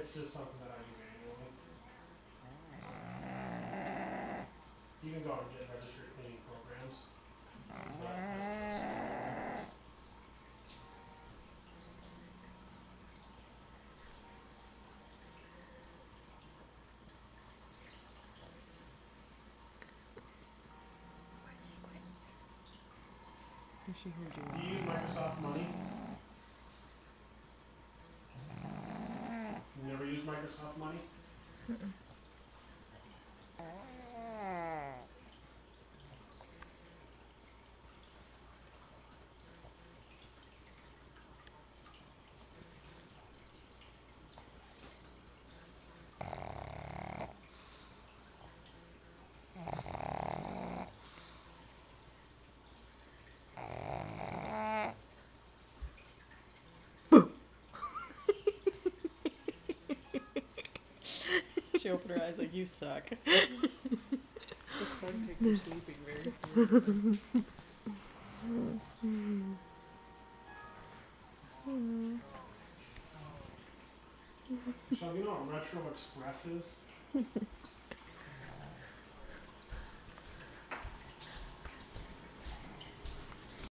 It's just something that I do manually. You can go out and get registered cleaning programs. She heard you. Do you use Microsoft Money? You never use Microsoft Money? She opened her eyes like, you suck. This pug takes her sleeping very seriously. So you know what Retro Express is?